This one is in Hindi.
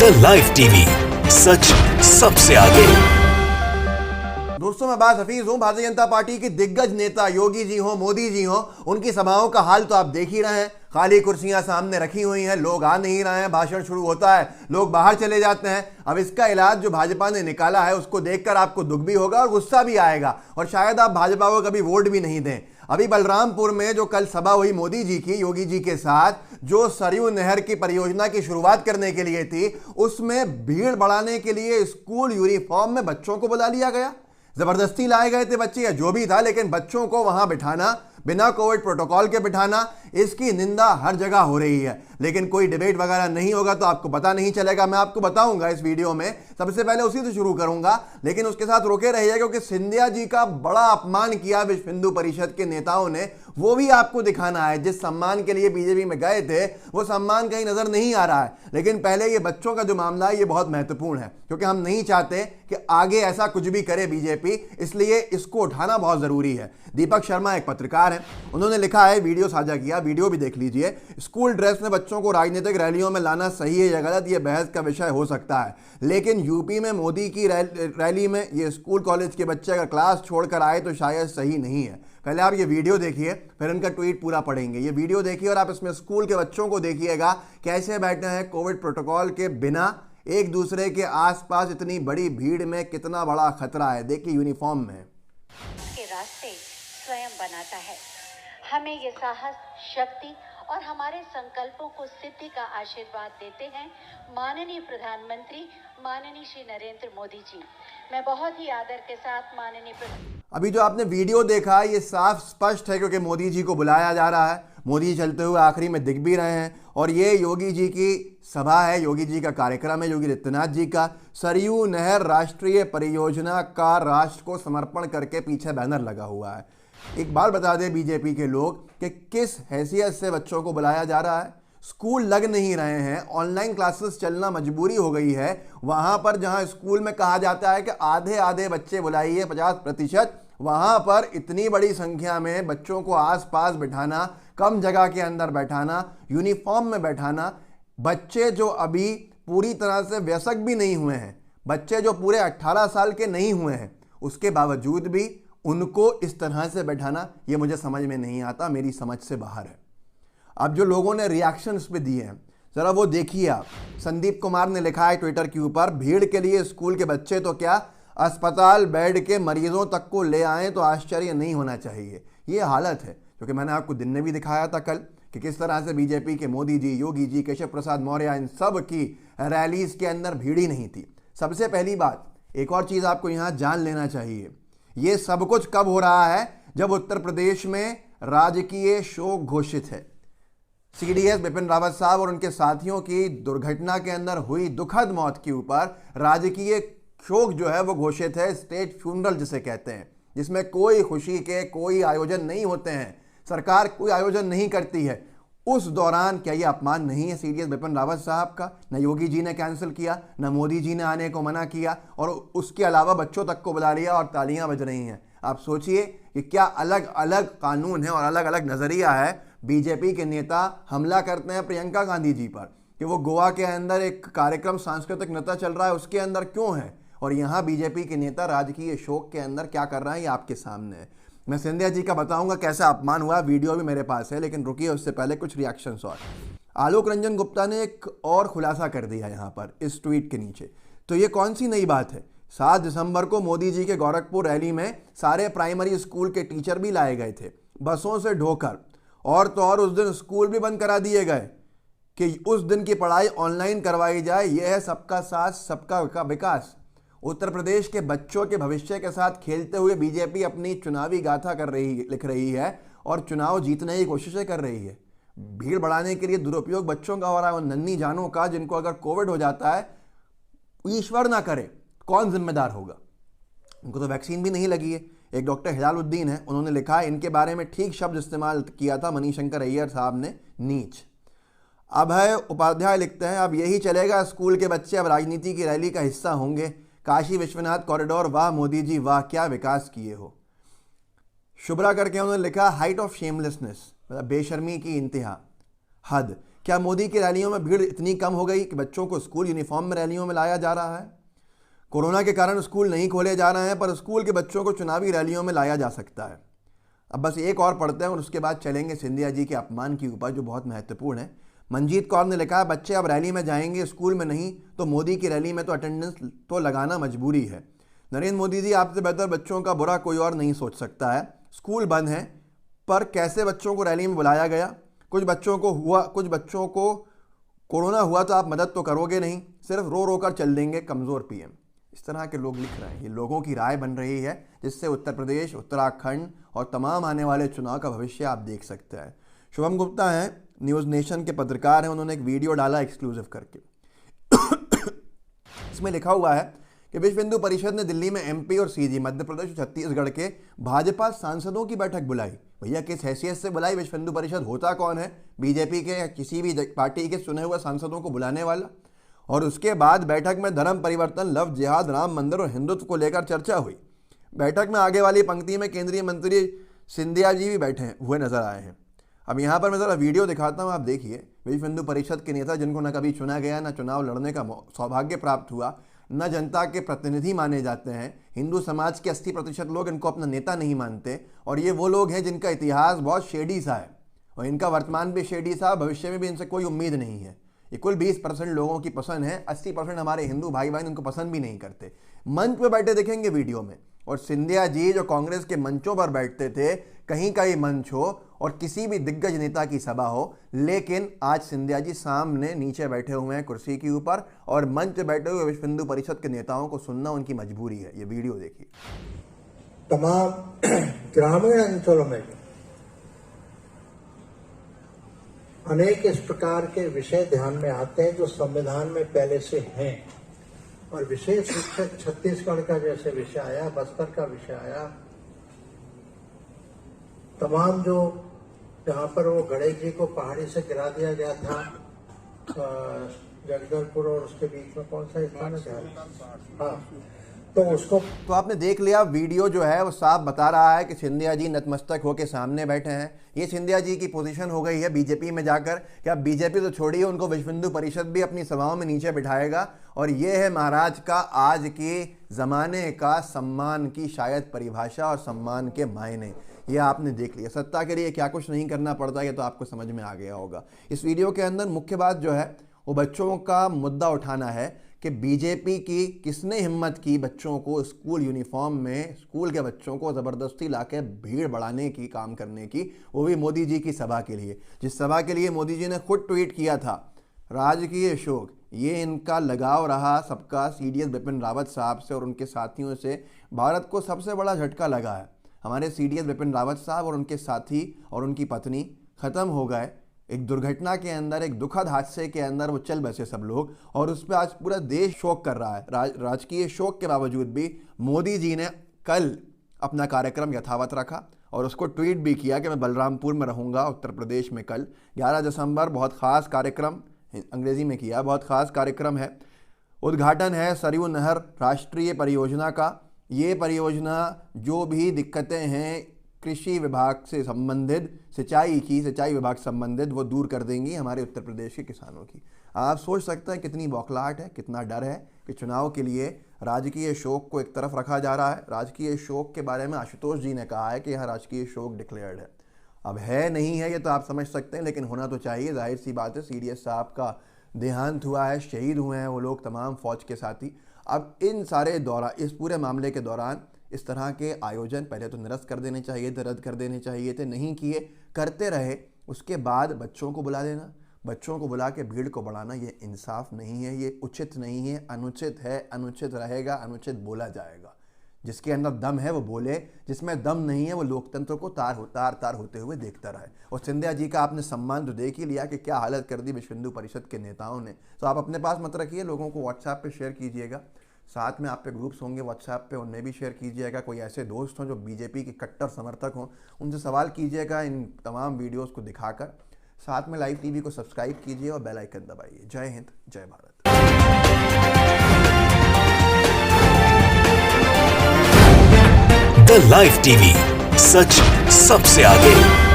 इंडिया लाइव टीवी, सच सबसे आगे। दोस्तों, मैं बात हफीज हूं। भारतीय जनता पार्टी के दिग्गज नेता योगी जी हो, मोदी जी हो, उनकी सभाओं का हाल तो आप देख ही रहे हैं। खाली कुर्सियां सामने रखी हुई हैं, लोग आ नहीं रहे हैं, भाषण शुरू होता है, लोग बाहर चले जाते हैं। अब इसका इलाज जो भाजपा ने निकाला है उसको देखकर आपको दुख भी होगा और गुस्सा भी आएगा, और शायद आप भाजपा को कभी वोट भी नहीं दें। अभी बलरामपुर में जो कल सभा हुई मोदी जी की, योगी जी के साथ, जो सरयू नहर की परियोजना की शुरुआत करने के लिए थी, उसमें भीड़ बढ़ाने के लिए स्कूल यूनिफॉर्म में बच्चों को बुला लिया गया। जबरदस्ती लाए गए थे बच्चे या जो भी था, लेकिन बच्चों को वहां बिठाना, बिना कोविड प्रोटोकॉल के बिठाना, इसकी निंदा हर जगह हो रही है। लेकिन कोई डिबेट वगैरह नहीं होगा तो आपको पता नहीं चलेगा। मैं आपको बताऊंगा इस वीडियो में, सबसे पहले उसी से शुरू करूंगा, लेकिन उसके साथ रोके रहिए, क्योंकि सिंधिया जी का बड़ा अपमान किया विश्व हिंदू परिषद के नेताओं ने, वो भी आपको दिखाना है। जिस सम्मान के लिए बीजेपी में गए थे वो सम्मान कहीं नजर नहीं आ रहा है। लेकिन पहले ये बच्चों का जो मामला है ये बहुत महत्वपूर्ण है, क्योंकि हम नहीं चाहते कि आगे ऐसा कुछ भी करे बीजेपी, इसलिए इसको उठाना बहुत जरूरी है। दीपक शर्मा एक पत्रकार हैं, उन्होंने लिखा है, वीडियो साझा किया, वीडियो भी देख लीजिए। स्कूल ड्रेस में बच्चों को राजनीतिक रैलियों में लाना सही है या गलत, ये बहस का विषय हो सकता है, लेकिन यूपी में मोदी की रैली में ये स्कूल कॉलेज के बच्चे अगर क्लास छोड़कर आए तो शायद सही नहीं है। पहले आप ये वीडियो देखिए, फिर इनका ट्वीट पूरा पढ़ेंगे। ये वीडियो देखिए और आप इसमें स्कूल के बच्चों को देखिएगा कैसे बैठे हैं कोविड प्रोटोकॉल के बिना, एक दूसरे के आसपास इतनी बड़ी भीड़ में कितना बड़ा खतरा है। देखिए यूनिफॉर्म में के रास्ते स्वयं बनाता है। हमें ये साहस, शक्ति और हमारे संकल्पों को सिद्धि का आशीर्वाद देते हैं माननीय प्रधानमंत्री, माननीय श्री नरेंद्र मोदी जी। मैं बहुत ही आदर के साथ माननीय अभी जो आपने वीडियो देखा ये साफ स्पष्ट है, क्योंकि मोदी जी को बुलाया जा रहा है। मोदी जी चलते हुए आखिरी में दिख भी रहे हैं, और ये योगी जी की सभा है, योगी जी का कार्यक्रम है, योगी आदित्यनाथ जी का। सरयू नहर राष्ट्रीय परियोजना का राष्ट्र को समर्पण करके पीछे बैनर लगा हुआ है। एक बार बता दें बीजेपी के लोग कि किस हैसियत से बच्चों को बुलाया जा रहा है। स्कूल लग नहीं रहे हैं, ऑनलाइन क्लासेस चलना मजबूरी हो गई है। वहां पर जहां स्कूल में कहा जाता है कि आधे आधे बच्चे बुलाइए, 50%, वहां पर इतनी बड़ी संख्या में बच्चों को आसपास बिठाना, कम जगह के अंदर बैठाना, यूनिफॉर्म में बैठाना, बच्चे जो अभी पूरी तरह से वयस्क भी नहीं हुए हैं, बच्चे जो पूरे 18 साल के नहीं हुए हैं, उसके बावजूद भी उनको इस तरह से बैठाना, ये मुझे समझ में नहीं आता, मेरी समझ से बाहर है। अब जो लोगों ने रिएक्शंस पे दिए हैं जरा वो देखिए आप। संदीप कुमार ने लिखा है ट्विटर के ऊपर, भीड़ के लिए स्कूल के बच्चे तो क्या, अस्पताल बेड के मरीजों तक को ले आएं तो आश्चर्य नहीं होना चाहिए। ये हालत है, क्योंकि मैंने आपको दिन में भी दिखाया था कल कि किस तरह से बीजेपी के मोदी जी, योगी जी, केशव प्रसाद मौर्य, इन सब की रैलीज के अंदर भीड़ ही नहीं थी। सबसे पहली बात, एक और चीज आपको यहां जान लेना चाहिए, ये सब कुछ कब हो रहा है, जब उत्तर प्रदेश में राजकीय शोक घोषित है। सीडीएस बिपिन रावत साहब और उनके साथियों की दुर्घटना के अंदर हुई दुखद मौत के ऊपर राजकीय शोक जो है वो घोषित है, स्टेट फ्यूनरल जिसे कहते हैं, जिसमें कोई खुशी के कोई आयोजन नहीं होते हैं, सरकार कोई आयोजन नहीं करती है। उस दौरान क्या ये अपमान नहीं है सीडीएस बिपिन रावत साहब का? न योगी जी ने कैंसिल किया, न मोदी जी ने आने को मना किया, और उसके अलावा बच्चों तक को बुला लिया और तालियां बज रही हैं। आप सोचिए कि क्या अलग अलग कानून है और अलग अलग नजरिया है। बीजेपी के नेता हमला करते हैं प्रियंका गांधी जी पर कि वो गोवा के अंदर एक कार्यक्रम, सांस्कृतिक नृत्य चल रहा है, उसके अंदर क्यों है, और यहाँ बीजेपी के नेता राजकीय शोक के अंदर क्या कर रहे हैं, ये आपके सामने है। मैं सिंधिया जी का बताऊंगा कैसा अपमान हुआ, वीडियो भी मेरे पास है, लेकिन रुकिए उससे पहले कुछ रिएक्शंस। और आलोक रंजन गुप्ता ने एक और खुलासा कर दिया यहाँ पर इस ट्वीट के नीचे। तो ये कौन सी नई बात है? 7 दिसंबर को मोदी जी के गोरखपुर रैली में सारे प्राइमरी स्कूल के टीचर भी लाए गए थे बसों से ढोकर, और तो और उस दिन स्कूल भी बंद करा दिए गए कि उस दिन की पढ़ाई ऑनलाइन करवाई जाए। यह है सबका साथ सबका विकास। उत्तर प्रदेश के बच्चों के भविष्य के साथ खेलते हुए बीजेपी अपनी चुनावी गाथा लिख रही है और चुनाव जीतने की कोशिशें कर रही है। भीड़ बढ़ाने के लिए दुरुपयोग बच्चों का हो रहा है, उन नन्ही जानों का, जिनको अगर कोविड हो जाता है, ईश्वर ना करे, कौन जिम्मेदार होगा? उनको तो वैक्सीन भी नहीं लगी है। एक डॉक्टर हिलालुद्दीन है, उन्होंने लिखा है, इनके बारे में ठीक शब्द इस्तेमाल किया था मनीशंकर अय्यर साहब ने, नीच। अभय उपाध्याय लिखते हैं, अब यही चलेगा, स्कूल के बच्चे अब राजनीति की रैली का हिस्सा होंगे। काशी विश्वनाथ कॉरिडोर, वाह मोदी जी वाह, क्या विकास किए हो। शुभ्रा करके उन्होंने लिखा, हाइट ऑफ शेमलेसनेस, मतलब बेशर्मी की इंतहा, हद। क्या मोदी की रैलियों में भीड़ इतनी कम हो गई कि बच्चों को स्कूल यूनिफॉर्म में रैलियों में लाया जा रहा है? कोरोना के कारण स्कूल नहीं खोले जा रहे हैं, पर स्कूल के बच्चों को चुनावी रैलियों में लाया जा सकता है। अब बस एक और पढ़ते हैं और उसके बाद चलेंगे सिंधिया जी के अपमान के ऊपर, जो बहुत महत्वपूर्ण है। मंजीत कौर ने लिखा है, बच्चे अब रैली में जाएंगे, स्कूल में नहीं, तो मोदी की रैली में तो अटेंडेंस तो लगाना मजबूरी है। नरेंद्र मोदी जी, आपसे बेहतर बच्चों का बुरा कोई और नहीं सोच सकता है। स्कूल बंद हैं, पर कैसे बच्चों को रैली में बुलाया गया? कुछ बच्चों को कोरोना हुआ तो आप मदद तो करोगे नहीं, सिर्फ रो रो कर चल देंगे कमज़ोर पीएम। इस तरह के लोग लिख रहे हैं। ये लोगों की राय बन रही है, जिससे उत्तर प्रदेश, उत्तराखंड और तमाम आने वाले चुनाव का भविष्य आप देख सकते हैं। शुभम गुप्ता हैं, न्यूज़ नेशन के पत्रकार हैं, उन्होंने एक वीडियो डाला एक्सक्लूसिव करके। इसमें लिखा हुआ है कि विश्व हिंदू परिषद ने दिल्ली में एमपी और सीजी, मध्य प्रदेश और छत्तीसगढ़ के भाजपा सांसदों की बैठक बुलाई। भैया, किस हैसियत से बुलाई? विश्व हिंदू परिषद होता कौन है? बीजेपी के या किसी भी पार्टी के चुने हुए सांसदों को बुलाने वाला? और उसके बाद बैठक में धर्म परिवर्तन, लव जिहाद, राम मंदिर और हिंदुत्व को लेकर चर्चा हुई। बैठक में आगे वाली पंक्ति में केंद्रीय मंत्री सिंधिया जी भी बैठे हुए नजर आए हैं। अब यहाँ पर मैं ज़रा वीडियो दिखाता हूँ, आप देखिए। विश्व हिंदू परिषद के नेता, जिनको न कभी चुना गया, न चुनाव लड़ने का सौभाग्य प्राप्त हुआ, न जनता के प्रतिनिधि माने जाते हैं। हिंदू समाज के 80% लोग इनको अपना नेता नहीं मानते, और ये वो लोग हैं जिनका इतिहास बहुत शेडी सा है, और इनका वर्तमान भी शेडी सा, भविष्य में भी इनसे कोई उम्मीद नहीं है। ये कुल 20% लोगों की पसंद है, 80% हमारे हिंदू भाई बहन इनको पसंद भी नहीं करते। मंच पे बैठे दिखेंगे वीडियो में, और सिंधिया जी जो कांग्रेस के मंचों पर बैठते थे, कहीं का ही मंच हो और किसी भी दिग्गज नेता की सभा हो, लेकिन आज सिंधिया जी सामने नीचे बैठे हुए हैं कुर्सी के ऊपर, और मंच पे बैठे हुए विश्व हिंदू परिषद के नेताओं को सुनना उनकी मजबूरी है। ये वीडियो देखिए। तमाम ग्रामीण अंचलों में अनेक इस प्रकार के विषय ध्यान में आते हैं जो संविधान में पहले से हैं, और विशेष रूप से छत्तीसगढ़ का जैसे विषय आया, बस्तर का विषय आया, तमाम जो जहाँ पर वो गणेश जी को पहाड़ी से गिरा दिया गया था, जगदलपुर और उसके बीच में कौन सा स्थान है? हाँ, तो उसको तो आपने देख लिया। वीडियो जो है वो साफ बता रहा है कि सिंधिया जी नतमस्तक होकर सामने बैठे हैं। ये सिंधिया जी की पोजीशन हो गई है बीजेपी में जाकर कि अब बीजेपी तो छोड़िए, उनको विश्व हिंदू परिषद भी अपनी सभाओं में नीचे बिठाएगा। और ये है महाराज का आज के ज़माने का सम्मान की शायद परिभाषा और सम्मान के मायने। ये आपने देख लिया। सत्ता के लिए क्या कुछ नहीं करना पड़ता, ये तो आपको समझ में आ गया होगा। इस वीडियो के अंदर मुख्य बात जो है वो बच्चों का मुद्दा उठाना है कि बीजेपी की किसने हिम्मत की बच्चों को स्कूल यूनिफॉर्म में, स्कूल के बच्चों को ज़बरदस्ती लाके भीड़ बढ़ाने की, काम करने की, वो भी मोदी जी की सभा के लिए, जिस सभा के लिए मोदी जी ने खुद ट्वीट किया था, राजकीय शोक। ये इनका लगाव रहा सबका CDS बिपिन रावत साहब से और उनके साथियों से। भारत को सबसे बड़ा झटका लगा है। हमारे CDS बिपिन रावत साहब और उनके साथी और उनकी पत्नी ख़त्म हो गए एक दुर्घटना के अंदर, एक दुखद हादसे के अंदर वो चल बसे सब लोग, और उस पर आज पूरा देश शोक कर रहा है। राजकीय शोक के बावजूद भी मोदी जी ने कल अपना कार्यक्रम यथावत रखा और उसको ट्वीट भी किया कि मैं बलरामपुर में रहूँगा उत्तर प्रदेश में कल 11 दिसंबर। बहुत ख़ास कार्यक्रम, अंग्रेज़ी में किया, बहुत ख़ास कार्यक्रम है। उद्घाटन है सरयू नहर राष्ट्रीय परियोजना का। ये परियोजना जो भी दिक्कतें हैं कृषि विभाग से संबंधित, सिंचाई विभाग संबंधित, वो दूर कर देंगी हमारे उत्तर प्रदेश के किसानों की। आप सोच सकते हैं कितनी बौखलाहट है, कितना डर है कि चुनाव के लिए राजकीय शोक को एक तरफ रखा जा रहा है। राजकीय शोक के बारे में आशुतोष जी ने कहा है कि यह राजकीय शोक डिक्लेयर्ड है। अब है नहीं है ये तो आप समझ सकते हैं, लेकिन होना तो चाहिए। जाहिर सी बात है, CDS साहब का देहांत हुआ है, शहीद हुए हैं वो लोग, तमाम फौज के साथी। अब इन सारे इस पूरे मामले के दौरान इस तरह के आयोजन पहले तो निरस्त कर देने चाहिए थे, रद्द कर देने चाहिए थे, नहीं किए, करते रहे। उसके बाद बच्चों को बुला देना, बच्चों को बुला के भीड़ को बढ़ाना, ये इंसाफ नहीं है, ये उचित नहीं है, अनुचित है, अनुचित रहेगा, अनुचित बोला जाएगा। जिसके अंदर दम है वो बोले, जिसमें दम नहीं है वो लोकतंत्र को तार होते हुए देखता रहे। और सिंधिया जी का आपने सम्मान तो देख ही लिया कि क्या हालत कर दी विश्व हिंदू परिषद के नेताओं ने। तो आप अपने पास मत रखिए, लोगों को व्हाट्सएप पे शेयर कीजिएगा। साथ में आप पे ग्रुप्स होंगे व्हाट्सएप पे, उनमें भी शेयर कीजिएगा। कोई ऐसे दोस्त हों जो बीजेपी के कट्टर समर्थक हों, उनसे सवाल कीजिएगा इन तमाम वीडियोज़ को दिखाकर। साथ में लाइव TV को सब्सक्राइब कीजिए और बेल आइकन दबाइए। जय हिंद, जय भारत। द लाइव TV, सच सबसे आगे।